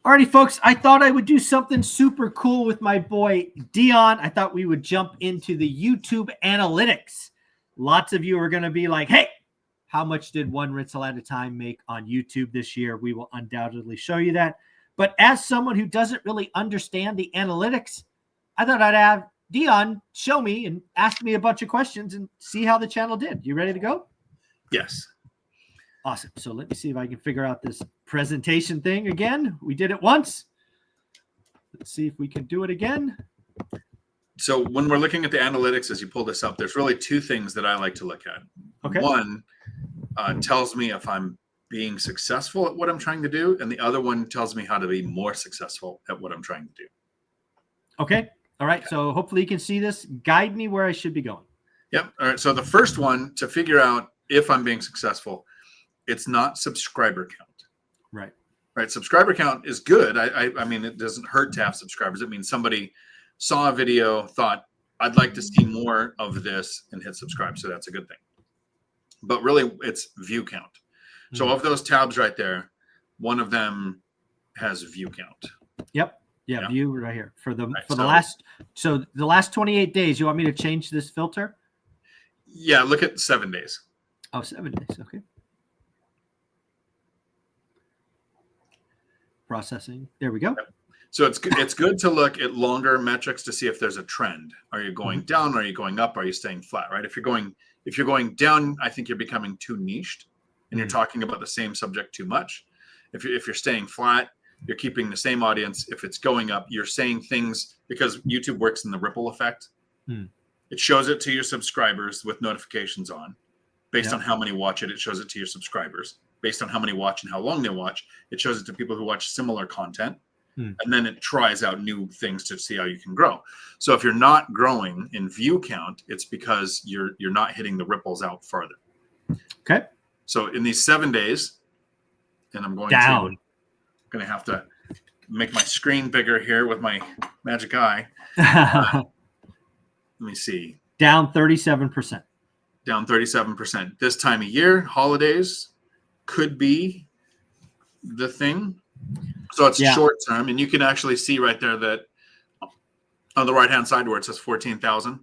Alrighty, folks, I thought I would do something super cool with my boy Dion. I thought we would jump into the YouTube analytics. Lots of you are going to be like, hey, how much did One Rental at a Time make on YouTube this year? We will undoubtedly show you that. But as someone who doesn't really understand the analytics, I thought I'd have Dion show me and ask me a bunch of questions and see how the channel did. You ready to go? Yes. Awesome. So let me see if I can figure out this presentation thing again. We did it once. Let's see if we can do it again. So when we're looking at the analytics, as you pull this up, there's really two things that I like to look at. Okay. One tells me if I'm being successful at what I'm trying to do, and the other one tells me how to be more successful at what I'm trying to do. Okay. All right. So hopefully you can see this. Guide me where I should be going. Yep. All right. So the first one, to figure out if I'm being successful, it's not subscriber count. Right. Right. Subscriber count is good. I mean, it doesn't hurt to have subscribers. It means somebody saw a video, thought, I'd like to see more of this, and hit subscribe. So that's a good thing. But really, it's view count. So of those tabs right there, one of them has view count. Yep. Yeah. View right here for the last 28 days. You want me to change this filter? Yeah. Look at 7 days. Oh, 7 days. Okay. Processing. There we go. Yep. So it's good to look at longer metrics to see if there's a trend. Are you going down? Are you going up? Are you staying flat? Right. If you're going down, I think you're becoming too niched, and you're talking about the same subject too much. If you're staying flat, you're keeping the same audience. If it's going up, you're saying things, because YouTube works in the ripple effect. It shows it to your subscribers with notifications on. Based on how many watch it, it shows it to your subscribers. Based on how many watch and how long they watch, it shows it to people who watch similar content. And then it tries out new things to see how you can grow. So if you're not growing in view count, it's because you're not hitting the ripples out further. Okay. So in these 7 days, and I'm going down. Going to have to make my screen bigger here with my magic eye. Let me see. Down 37%. Down 37%. This time of year, holidays could be the thing. So it's short term, and you can actually see right there that on the right-hand side where it says 14,000,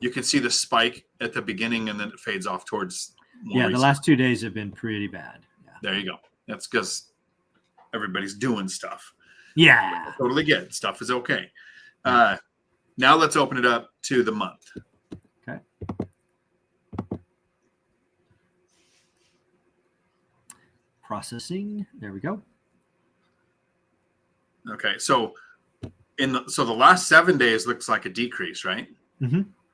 you can see the spike at the beginning, and then it fades off towards more recent. The last 2 days have been pretty bad. Yeah. There you go. That's because everybody's doing stuff. Yeah. I totally get it. Stuff is okay. Now let's open it up to the month. Okay. Processing. There we go. Okay, so the last 7 days looks like a decrease, right?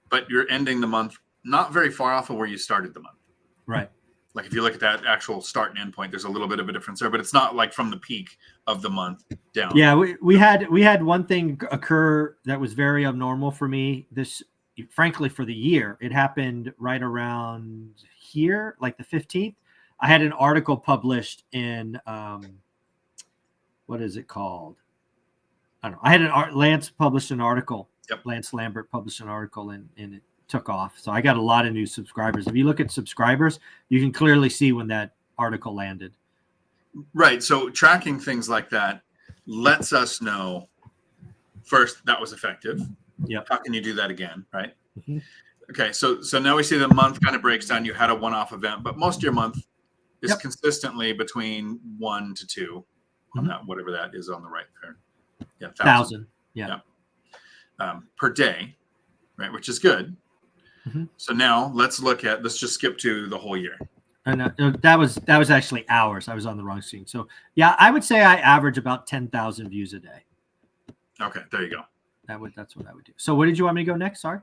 But you're ending the month not very far off of where you started the month. Right. Like if you look at that actual start and end point, there's a little bit of a difference there, but it's not like from the peak of the month down. Yeah, we had one thing occur that was very abnormal for me. This, frankly, for the year, it happened right around here, like the 15th. I had an article published in what is it called? I don't know. I had Lance published an article. Yep. Lance Lambert published an article, and it took off. So I got a lot of new subscribers. If you look at subscribers, you can clearly see when that article landed. Right. So tracking things like that lets us know, first, that was effective. Yeah. How can you do that again? Right. Okay. So now we see the month kind of breaks down. You had a one-off event, but most of your month is consistently between 1 to 2 on that, whatever that is on the right there. Yeah. 1,000. Yeah. Per day. Right. Which is good. So now let's just skip to the whole year. And that was actually hours. I was on the wrong screen. So yeah, I would say I average about 10,000 views a day. Okay, there you go. That's what I would do. So what did you want me to go next? Sorry.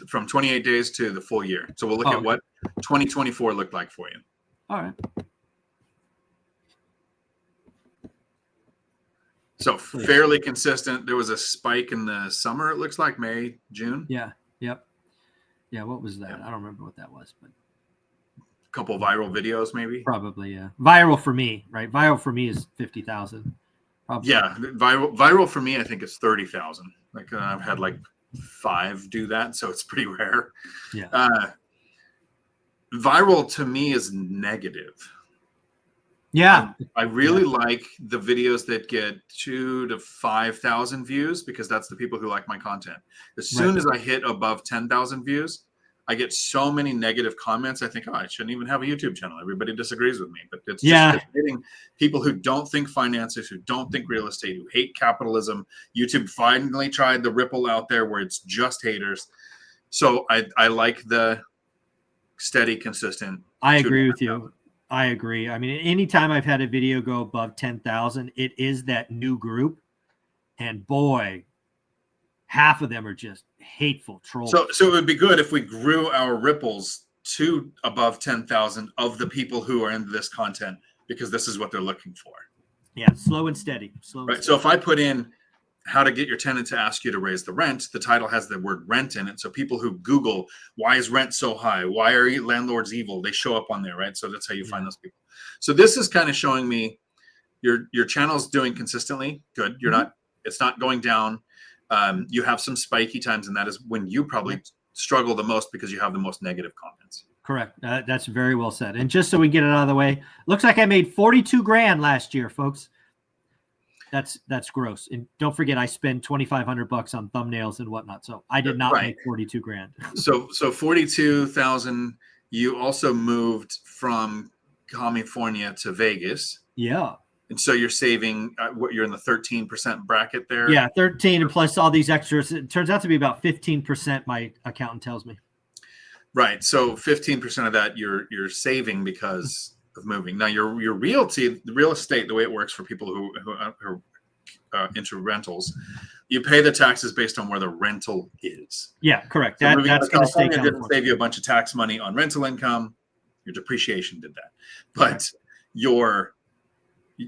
From 28 days to the full year. So we'll look at what 2024 looked like for you. All right. So fairly consistent. There was a spike in the summer. It looks like May, June. Yeah. Yep. Yeah. What was that? I don't remember what that was, but a couple of viral videos, maybe. Probably, yeah. Viral for me, right? Viral for me is 50,000. Probably. Yeah, viral for me, I think it's 30,000. Like I've had like 5 do that, so it's pretty rare. Yeah. Viral to me is negative. Yeah. I really like the videos that get 2,000 to 5,000 views because that's the people who like my content. As soon as I hit above 10,000 views, I get so many negative comments. I think, oh, I shouldn't even have a YouTube channel. Everybody disagrees with me. But it's just hitting people who don't think finances, who don't think real estate, who hate capitalism. YouTube finally tried the ripple out there where it's just haters. So I like the steady, consistent. I agree with you. I agree. I mean, anytime I've had a video go above 10,000, it is that new group. And boy, half of them are just hateful trolls. So it would be good if we grew our ripples to above 10,000 of the people who are into this content, because this is what they're looking for. Yeah, slow and steady. So if I put in how to get your tenant to ask you to raise the rent, the title has the word rent in it. So people who Google, why is rent so high? Why are landlords evil? They show up on there, right? So that's how you find those people. So this is kind of showing me your channel's doing consistently good. You're not, it's not going down. You have some spiky times, and that is when you probably struggle the most because you have the most negative comments. Correct. That's very well said. And just so we get it out of the way, looks like I made 42 grand last year, folks. That's gross. And don't forget, I spend $2,500 on thumbnails and whatnot. So I did not make 42 grand. So 42,000. You also moved from California to Vegas. Yeah. And so you're saving what, you're in the 13% bracket there. Yeah, 13 and plus all these extras. It turns out to be about 15%. My accountant tells me. Right. So 15% of that you're saving because of moving. Now your realty, the real estate, the way it works for people who are into rentals, you pay the taxes based on where the rental is. Yeah, correct. So That's going to stay. Didn't save you a bunch of tax money on rental income. Your depreciation did that, but your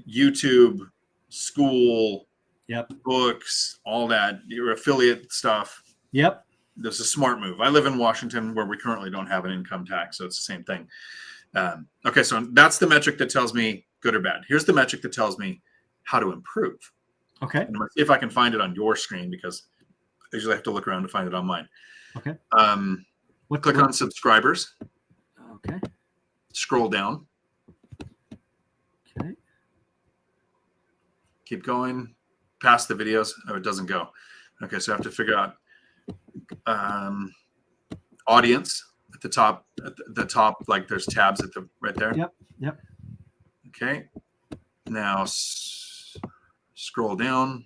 YouTube, school, books, all that, your affiliate stuff. Yep. This is a smart move. I live in Washington where we currently don't have an income tax, so it's the same thing. Okay, so that's the metric that tells me good or bad. Here's the metric that tells me how to improve. Okay. And let's see if I can find it on your screen, because I usually have to look around to find it on mine. Okay. Click on subscribers. Okay. Scroll down. Okay. Keep going past the videos. Oh, it doesn't go. Okay, so I have to figure out audience at the top. At the top, like there's tabs at the right there. Yep. Okay. Now scroll down.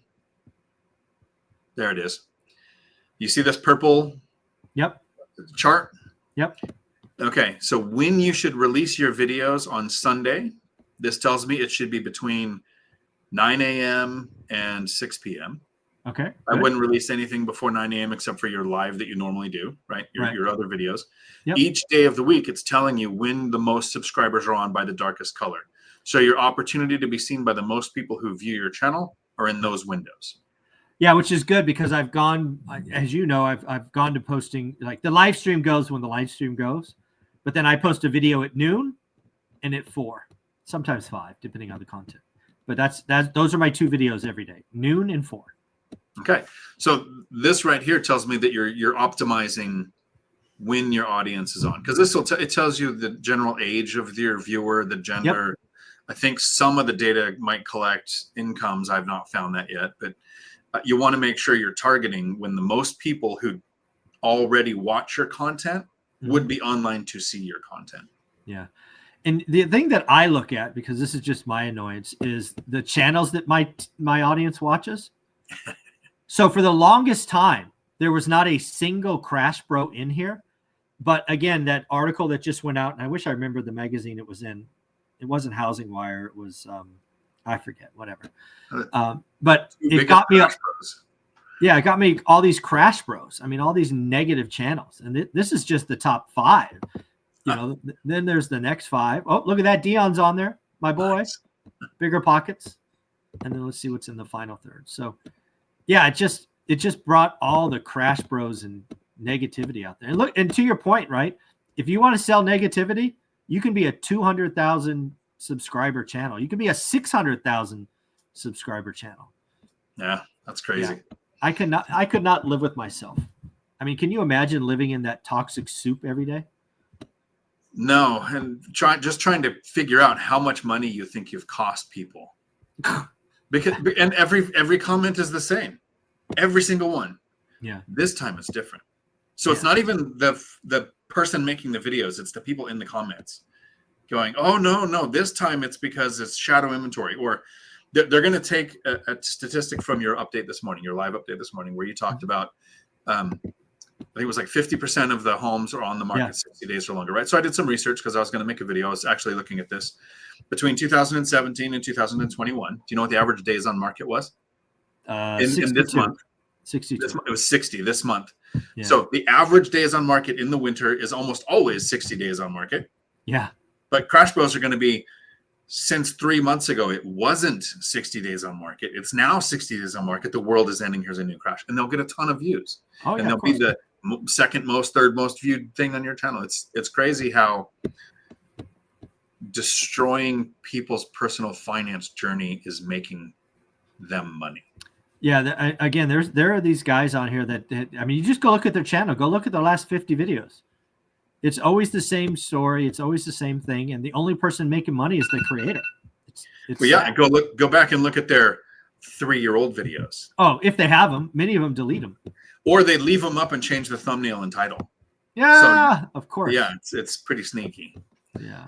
There it is. You see this purple chart? Yep. Okay, so when you should release your videos on Sunday, this tells me it should be between 9 a.m. and 6 p.m. Okay. I wouldn't release anything before 9 a.m. except for your live that you normally do, right? Your other videos. Yep. Each day of the week, it's telling you when the most subscribers are on by the darkest color. So your opportunity to be seen by the most people who view your channel are in those windows. Yeah, which is good because I've gone, as you know, I've gone to posting, like the live stream goes when the live stream goes, but then I post a video at noon and at 4, sometimes 5, depending on the content. But those are my 2 videos every day, noon and 4. Okay, so this right here tells me that you're optimizing when your audience is on, because this it tells you the general age of your viewer, the gender. Yep. I think some of the data might collect incomes. I've not found that yet, but you want to make sure you're targeting when the most people who already watch your content would be online to see your content. Yeah. And the thing that I look at, because this is just my annoyance, is the channels that my audience watches. So for the longest time, there was not a single Crash Bro in here. But again, that article that just went out, and I wish I remembered the magazine it was in. It wasn't Housing Wire. It was, I forget, whatever. But it got me up. Yeah, it got me all these Crash Bros. I mean, all these negative channels. And this is just the top 5. You know, then there's the next 5. Oh, look at that. Dion's on there. My boy. Nice. Bigger pockets. And then let's see what's in the final third. So, yeah, it just brought all the Crash Bros and negativity out there. And look, and to your point, right? If you want to sell negativity, you can be a 200,000 subscriber channel. You can be a 600,000 subscriber channel. Yeah, that's crazy. Yeah. I could not live with myself. I mean, can you imagine living in that toxic soup every day? No, and trying to figure out how much money you think you've cost people. And every comment is the same. Every single one. Yeah. This time it's different. So it's not even the person making the videos, it's the people in the comments going, oh no, this time it's because it's shadow inventory. Or they're going to take a statistic from your update this morning, your live update this morning, where you talked about I think it was like 50% of the homes are on the market 60 days or longer, right? So I did some research because I was going to make a video. I was actually looking at this. Between 2017 and 2021, do you know what the average days on market was? In this month? 62. It was 60 this month. Yeah. So the average days on market in the winter is almost always 60 days on market. Yeah. But crash bros are going to be, since 3 months ago, it wasn't 60 days on market. It's now 60 days on market. The world is ending. Here's a new crash. And they'll get a ton of views. Oh, yeah, and they'll be the second most, third most viewed thing on your channel. It's crazy how destroying people's personal finance journey is making them money. Yeah. Again, there are these guys on here that, I mean, you just go look at their channel. Go look at the last 50 videos. It's always the same story. It's always the same thing. And the only person making money is the creator. Well, yeah, go back and look at their 3-year-old videos. Oh, if they have them, many of them delete them. Or they leave them up and change the thumbnail and title. Yeah, so, of course. Yeah, it's pretty sneaky. Yeah.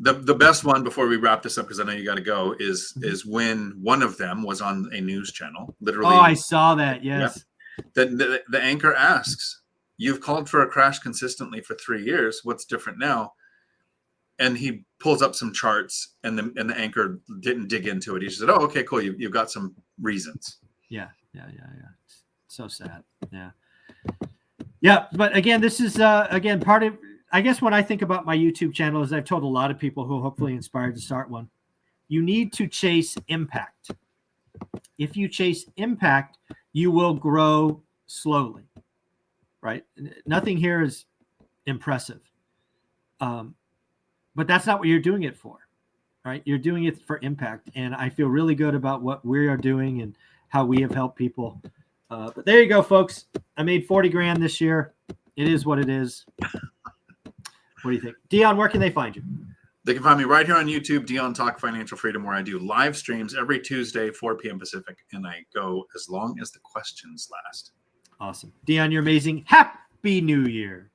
The best one, before we wrap this up, because I know you got to go, is when one of them was on a news channel. Literally. Oh, I saw that. Yes. Yeah. The anchor asks, "You've called for a crash consistently for 3 years. What's different now?" And he pulls up some charts, and the anchor didn't dig into it. He said, "Oh, okay, cool. You've got some reasons." Yeah. It's so sad. Yeah. Yeah, but again, this is again part of. I guess when I think about my YouTube channel, as I've told a lot of people who are hopefully inspired to start one, you need to chase impact. If you chase impact, you will grow slowly, right? Nothing here is impressive. But that's not what you're doing it for, right? You're doing it for impact. And I feel really good about what we are doing and how we have helped people. But there you go, folks. I made 40 grand this year. It is what it is. What do you think? Dion, where can they find you? They can find me right here on YouTube, Dion Talk Financial Freedom, where I do live streams every Tuesday, 4 p.m. Pacific, and I go as long as the questions last. Awesome. Dion, you're amazing. Happy New Year.